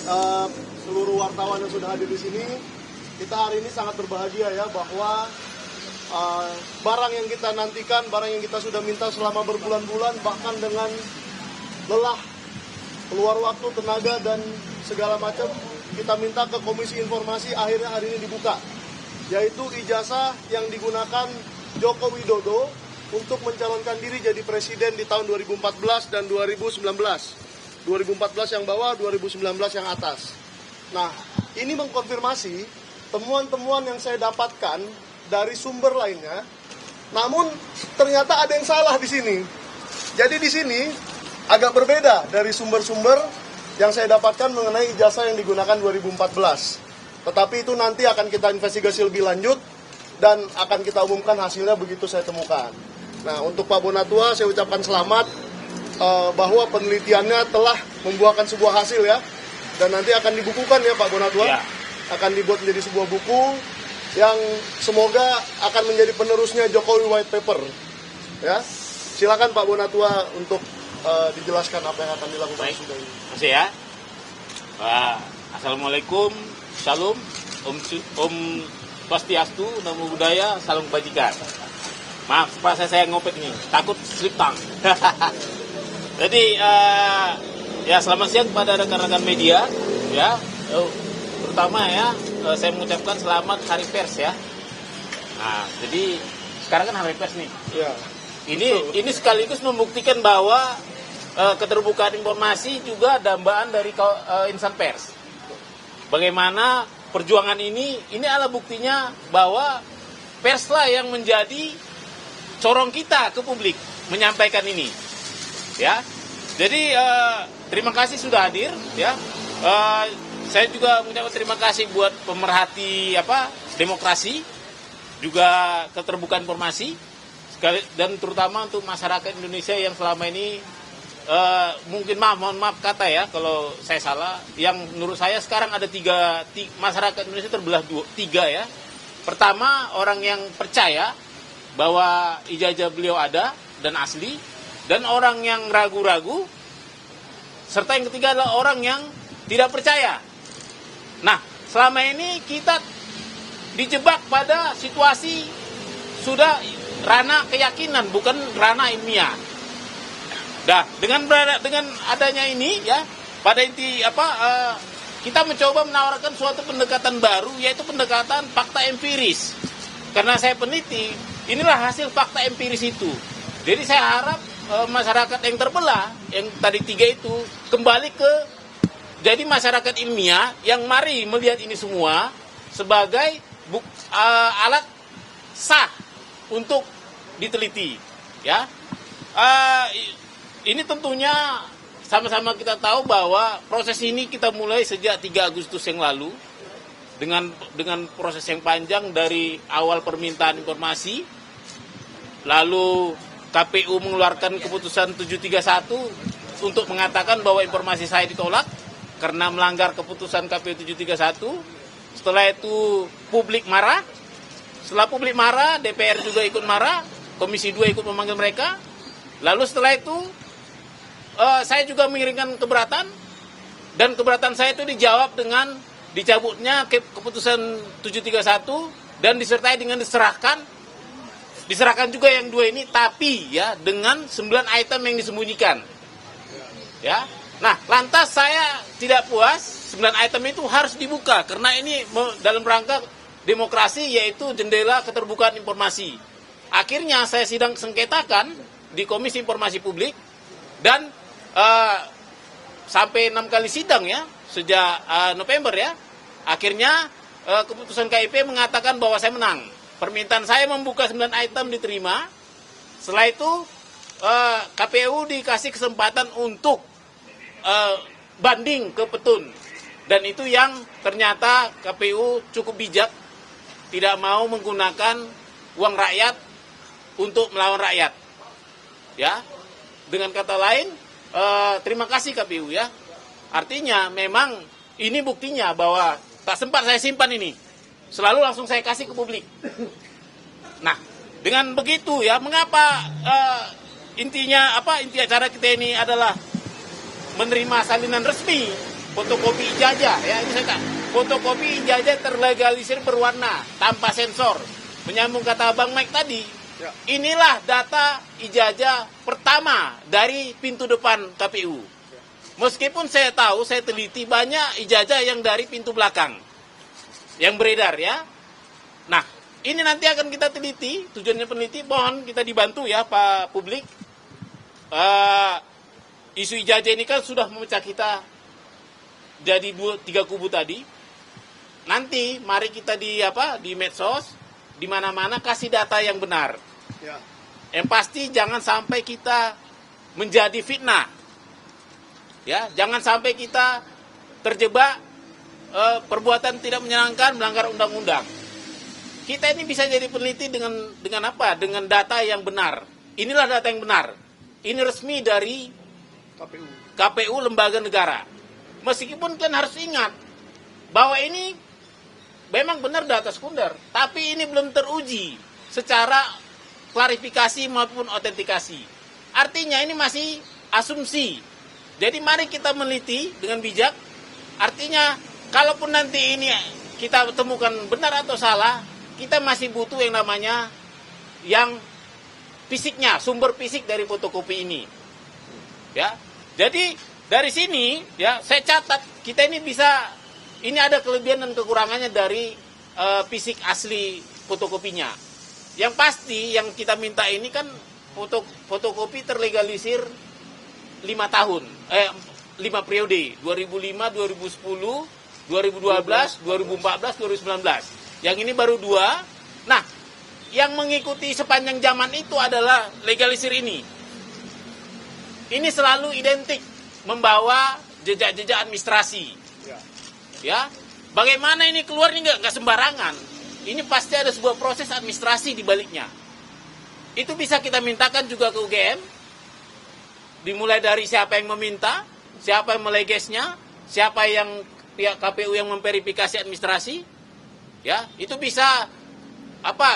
eh, seluruh wartawan yang sudah hadir di sini. Kita hari ini sangat berbahagia ya bahwa barang yang kita nantikan, barang yang kita sudah minta selama berbulan-bulan, bahkan dengan lelah, keluar waktu, tenaga, dan segala macam, kita minta ke Komisi Informasi, akhirnya hari ini dibuka, yaitu ijazah yang digunakan Joko Widodo untuk mencalonkan diri jadi presiden di tahun 2014 dan 2019. 2014 yang bawah, 2019 yang atas. Nah, ini mengkonfirmasi temuan-temuan yang saya dapatkan dari sumber lainnya. Namun ternyata ada yang salah di sini. Jadi di sini agak berbeda dari sumber-sumber yang saya dapatkan mengenai ijazah yang digunakan 2014. Tetapi itu nanti akan kita investigasi lebih lanjut dan akan kita umumkan hasilnya begitu saya temukan. Nah, untuk Pak Bonatua saya ucapkan selamat bahwa penelitiannya telah membuahkan sebuah hasil ya. Dan nanti akan dibukukan ya Pak Bonatua. Ya. Akan dibuat menjadi sebuah buku yang semoga akan menjadi penerusnya Jokowi White Paper. Ya. Silakan Pak Bonatua untuk dijelaskan apa yang akan dilakukan. Baik. Terima kasih ya. Assalamualaikum, Shalom, Om Swastiastu, Namo Buddhaya, Salam Kebajikan. Maaf, saya ngopet nih, takut slip tang. Jadi ya selamat siang kepada rekan-rekan media ya. Terutama ya saya mengucapkan selamat Hari Pers ya. Nah, jadi sekarang kan Hari Pers nih. Ya. Ini sekaligus membuktikan bahwa keterbukaan informasi juga dambaan dari insan pers. Bagaimana perjuangan ini adalah buktinya bahwa perslah yang menjadi corong kita ke publik menyampaikan ini. Ya. Jadi terima kasih sudah hadir ya. Saya juga mengucapkan terima kasih buat pemerhati demokrasi, juga keterbukaan informasi, dan terutama untuk masyarakat Indonesia yang selama ini mungkin mohon maaf kata ya kalau saya salah. Yang menurut saya sekarang ada tiga masyarakat Indonesia terbelah tiga ya. Pertama, orang yang percaya bahwa ijazah beliau ada dan asli, dan orang yang ragu-ragu, serta yang ketiga adalah orang yang tidak percaya. Nah, selama ini kita dijebak pada situasi sudah ranah keyakinan, bukan ranah ilmiah. Nah, dengan adanya ini ya, pada inti kita mencoba menawarkan suatu pendekatan baru, yaitu pendekatan fakta empiris. Karena saya peneliti, inilah hasil fakta empiris itu. Jadi saya harap masyarakat yang terbelah, yang tadi tiga itu, kembali ke jadi masyarakat ilmiah yang mari melihat ini semua sebagai alat sah untuk diteliti. Ya, ini tentunya sama-sama kita tahu bahwa proses ini kita mulai sejak 3 Agustus yang lalu dengan proses yang panjang dari awal permintaan informasi, lalu KPU mengeluarkan keputusan 731 untuk mengatakan bahwa informasi saya ditolak karena melanggar keputusan KPU 731. Setelah itu publik marah. Setelah publik marah, DPR juga ikut marah, Komisi 2 ikut memanggil mereka. Lalu setelah itu saya juga mengirimkan keberatan, dan keberatan saya itu dijawab dengan dicabutnya keputusan 731 dan disertai dengan diserahkan juga yang 2 ini, tapi ya dengan 9 item yang disembunyikan. Ya. Nah, lantas saya tidak puas, 9 item itu harus dibuka karena ini dalam rangka demokrasi, yaitu jendela keterbukaan informasi. Akhirnya saya sidang sengketakan di Komisi Informasi Publik dan sampai 6 kali sidang ya sejak November ya. Akhirnya keputusan KIP mengatakan bahwa saya menang. Permintaan saya membuka 9 item diterima. Setelah itu KPU dikasih kesempatan untuk banding ke petun. Dan itu yang ternyata KPU cukup bijak, tidak mau menggunakan uang rakyat untuk melawan rakyat. Ya, dengan kata lain, terima kasih KPU ya. Artinya memang ini buktinya bahwa tak sempat saya simpan ini, selalu langsung saya kasih ke publik. Nah, dengan begitu ya, mengapa inti acara kita ini adalah menerima salinan resmi fotokopi ijazah, ya ini saya fotokopi ijazah terlegalisir berwarna tanpa sensor. Menyambung kata Bang Mike tadi, Ya. inilah data ijazah pertama dari pintu depan KPU. Meskipun saya tahu, saya teliti banyak ijazah yang dari pintu belakang yang beredar ya. Nah, ini nanti akan kita teliti, tujuannya peneliti, mohon kita dibantu ya Pak publik. Isu ijazah ini kan sudah memecah kita jadi 3 kubu tadi. Nanti mari kita di medsos, di mana-mana kasih data yang benar. Ya. Yang pasti jangan sampai kita menjadi fitnah. Ya, jangan sampai kita terjebak perbuatan tidak menyenangkan, melanggar undang-undang. Kita ini bisa jadi peneliti dengan apa? Dengan data yang benar. Inilah data yang benar. Ini resmi dari KPU lembaga negara. Meskipun kalian harus ingat bahwa ini memang benar data sekunder, tapi ini belum teruji secara klarifikasi maupun autentikasi. Artinya ini masih asumsi. Jadi mari kita meneliti dengan bijak. Artinya kalaupun nanti ini kita temukan benar atau salah, kita masih butuh yang namanya yang fisiknya, sumber fisik dari fotokopi ini. Ya. Jadi dari sini ya saya catat kita ini bisa, ini ada kelebihan dan kekurangannya dari fisik asli fotokopinya. Yang pasti yang kita minta ini kan fotokopi terlegalisir 5 tahun, 5 periode, 2005, 2010, 2012, 2014, 2019. Yang ini baru 2. Nah, yang mengikuti sepanjang zaman itu adalah legalisir ini. Ini selalu identik membawa jejak-jejak administrasi. Ya, bagaimana ini keluarnya nggak sembarangan. Ini pasti ada sebuah proses administrasi di baliknya. Itu bisa kita mintakan juga ke UGM. Dimulai dari siapa yang meminta, siapa yang melegesnya, siapa yang pihak KPU yang memverifikasi administrasi. Ya, itu bisa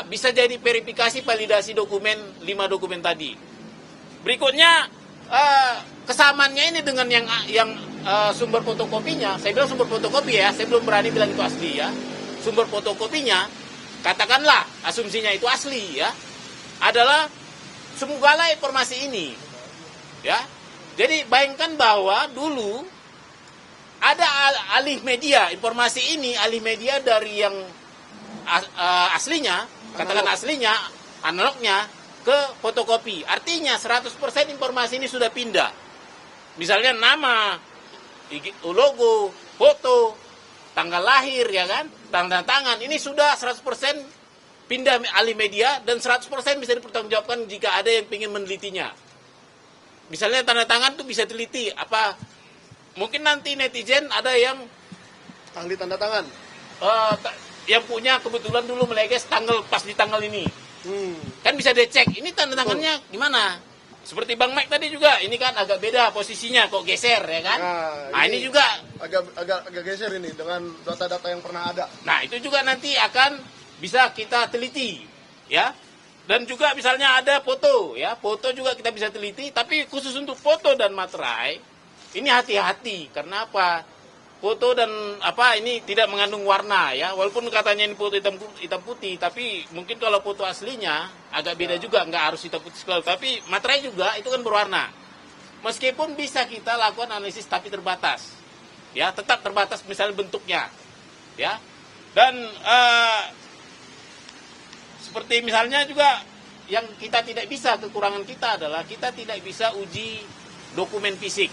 bisa jadi verifikasi validasi dokumen 5 dokumen tadi. Berikutnya kesamaannya ini dengan yang sumber fotokopinya. Saya bilang sumber fotokopi ya, saya belum berani bilang itu asli ya. Sumber fotokopinya, katakanlah asumsinya itu asli ya, adalah semogalah informasi ini. Ya. Jadi bayangkan bahwa dulu ada alih media, informasi ini alih media dari yang aslinya, katakan aslinya, analognya, ke fotokopi. Artinya 100% informasi ini sudah pindah. Misalnya nama, logo, foto, tanggal lahir, ya kan, tanda tangan, ini sudah 100% pindah alih media dan 100% bisa dipertanggungjawabkan jika ada yang ingin menelitinya. Misalnya tanda tangan itu bisa teliti mungkin nanti netizen ada yang ahli tanda tangan. Yang punya kebetulan dulu meleges pas di tanggal ini. Kan bisa dicek, ini tanda tangannya gimana? Seperti Bang Mike tadi juga, ini kan agak beda posisinya, kok geser ya kan? Nah ini juga agak geser ini dengan data-data yang pernah ada. Nah itu juga nanti akan bisa kita teliti, ya. Dan juga misalnya ada foto, ya, foto juga kita bisa teliti, tapi khusus untuk foto dan materai, ini hati-hati, karena apa? Foto dan ini tidak mengandung warna, ya, walaupun katanya ini foto hitam putih, tapi mungkin kalau foto aslinya agak beda juga, nggak harus hitam putih sekali, tapi materai juga itu kan berwarna. Meskipun bisa kita lakukan analisis tapi terbatas, ya, tetap terbatas misalnya bentuknya, ya, dan seperti misalnya juga yang kita tidak bisa, kekurangan kita adalah kita tidak bisa uji dokumen fisik,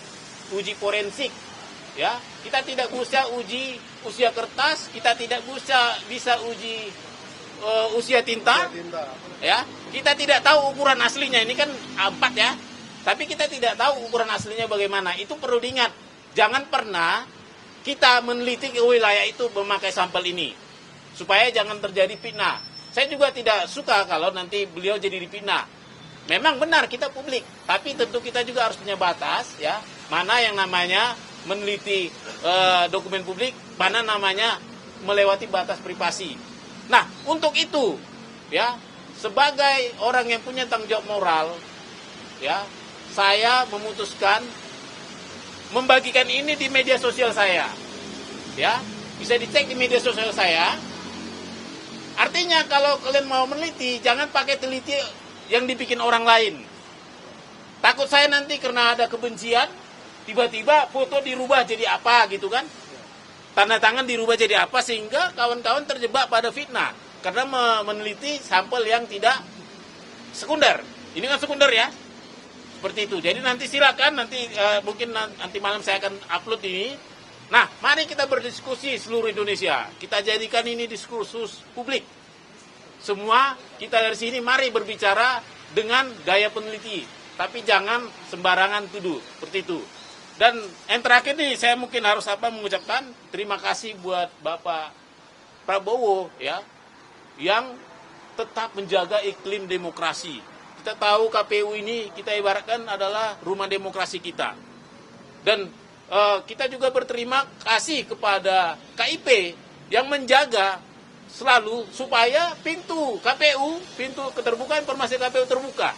uji forensik, ya. Kita tidak bisa uji usia kertas, kita tidak bisa uji usia tinta, ya. Kita tidak tahu ukuran aslinya, ini kan 4 ya. Tapi kita tidak tahu ukuran aslinya bagaimana. Itu perlu diingat. Jangan pernah kita meneliti ke wilayah itu memakai sampel ini, supaya jangan terjadi fitnah. Saya juga tidak suka kalau nanti beliau jadi dipitnah. Memang benar kita publik, tapi tentu kita juga harus punya batas, ya. Mana yang namanya meneliti dokumen publik, mana namanya melewati batas privasi. Nah, untuk itu, ya, sebagai orang yang punya tanggung jawab moral, ya, saya memutuskan membagikan ini di media sosial saya. Ya, bisa dicek di media sosial saya. Artinya kalau kalian mau meneliti, jangan pakai teliti yang dibikin orang lain. Takut saya nanti karena ada kebencian, tiba-tiba foto dirubah jadi apa gitu kan. Tanda tangan dirubah jadi apa sehingga kawan-kawan terjebak pada fitnah. Karena meneliti sampel yang tidak sekunder. Ini kan sekunder ya. Seperti itu. Jadi nanti silakan, mungkin nanti malam saya akan upload ini. Nah, mari kita berdiskusi seluruh Indonesia. Kita jadikan ini diskursus publik. Semua kita dari sini mari berbicara dengan gaya peneliti. Tapi jangan sembarangan tuduh. Seperti itu. Dan yang terakhir nih, saya mungkin harus mengucapkan terima kasih buat Bapak Prabowo ya, yang tetap menjaga iklim demokrasi. Kita tahu KPU ini kita ibaratkan adalah rumah demokrasi kita. Dan kita juga berterima kasih kepada KIP yang menjaga selalu supaya pintu KPU, pintu keterbukaan informasi KPU terbuka.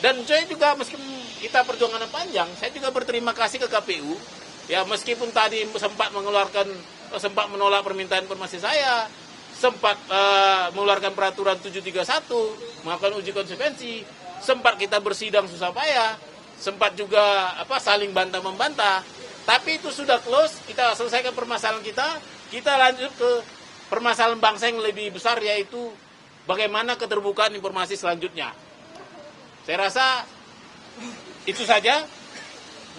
Dan saya juga meskipun kita perjuangan panjang, saya juga berterima kasih ke KPU. Ya meskipun tadi sempat menolak permintaan informasi saya, sempat mengeluarkan peraturan 731, melakukan uji konsekuensi, sempat kita bersidang susah payah, sempat juga saling bantah-membantah, tapi itu sudah close, kita selesaikan permasalahan kita lanjut ke permasalahan bangsa yang lebih besar, yaitu bagaimana keterbukaan informasi selanjutnya. Saya rasa itu saja.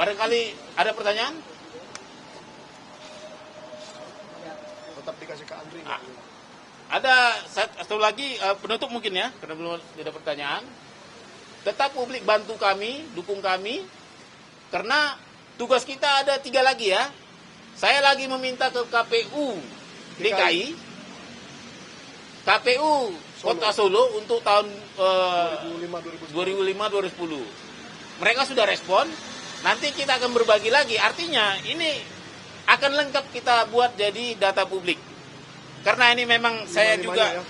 Barangkali ada pertanyaan? Tetap dikasih ke Andri. Ada satu lagi penutup mungkin ya, karena belum ada pertanyaan. Tetap publik bantu kami, dukung kami, karena tugas kita ada 3 lagi ya. Saya lagi meminta ke KPU DKI, KPU Kota Solo untuk tahun 2005-2010. Mereka sudah respon, nanti kita akan berbagi lagi. Artinya ini akan lengkap kita buat jadi data publik. Karena ini memang saya juga...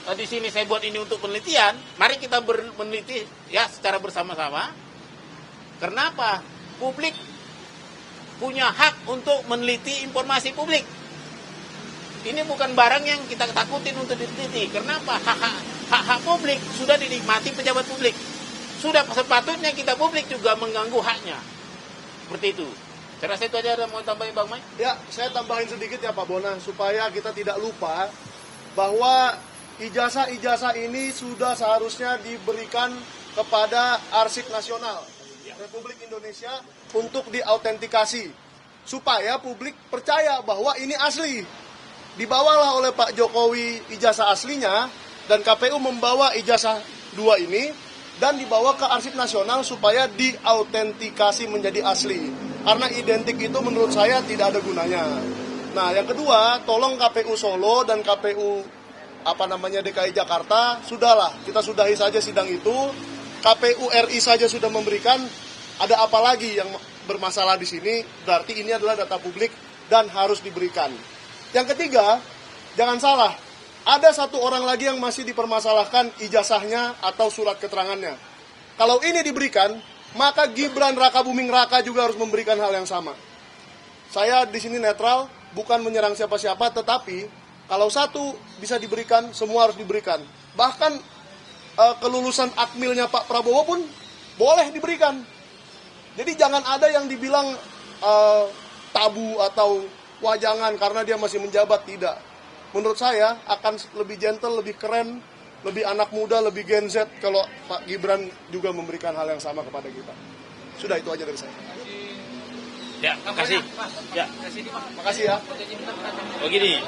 Di sini saya buat ini untuk penelitian. Mari kita meneliti ya secara bersama-sama. Kenapa? Publik punya hak untuk meneliti informasi publik. Ini bukan barang yang kita takutin untuk diteliti. Kenapa? Hak publik sudah dinikmati pejabat publik. Sudah sepatutnya kita publik juga mengganggu haknya. Seperti itu. Saya rasa itu aja. Ada mau tambahin Bang Mai? Ya, saya tambahin sedikit ya Pak Bona, supaya kita tidak lupa bahwa ijazah-ijazah ini sudah seharusnya diberikan kepada Arsip Nasional Republik Indonesia untuk diautentikasi, supaya publik percaya bahwa ini asli. Dibawalah oleh Pak Jokowi ijazah aslinya, dan KPU membawa ijazah 2 ini, dan dibawa ke Arsip Nasional supaya diautentikasi menjadi asli. Karena identik itu menurut saya tidak ada gunanya. Nah, yang kedua, tolong KPU Solo dan KPU DKI Jakarta, sudahlah, kita sudahi saja sidang itu. KPU RI saja sudah memberikan, ada apa lagi yang bermasalah di sini? Berarti ini adalah data publik dan harus diberikan. Yang ketiga, jangan salah, ada 1 orang lagi yang masih dipermasalahkan ijazahnya atau surat keterangannya. Kalau ini diberikan, maka Gibran Rakabuming Raka juga harus memberikan hal yang sama. Saya di sini netral, bukan menyerang siapa-siapa, tetapi kalau satu bisa diberikan, semua harus diberikan. Bahkan kelulusan akmilnya Pak Prabowo pun boleh diberikan. Jadi jangan ada yang dibilang tabu atau wah jangan karena dia masih menjabat. Tidak. Menurut saya akan lebih gentle, lebih keren, lebih anak muda, lebih Gen Z kalau Pak Gibran juga memberikan hal yang sama kepada kita. Sudah, itu aja dari saya. Ya, makasih. Ya, makasih ya. Begini.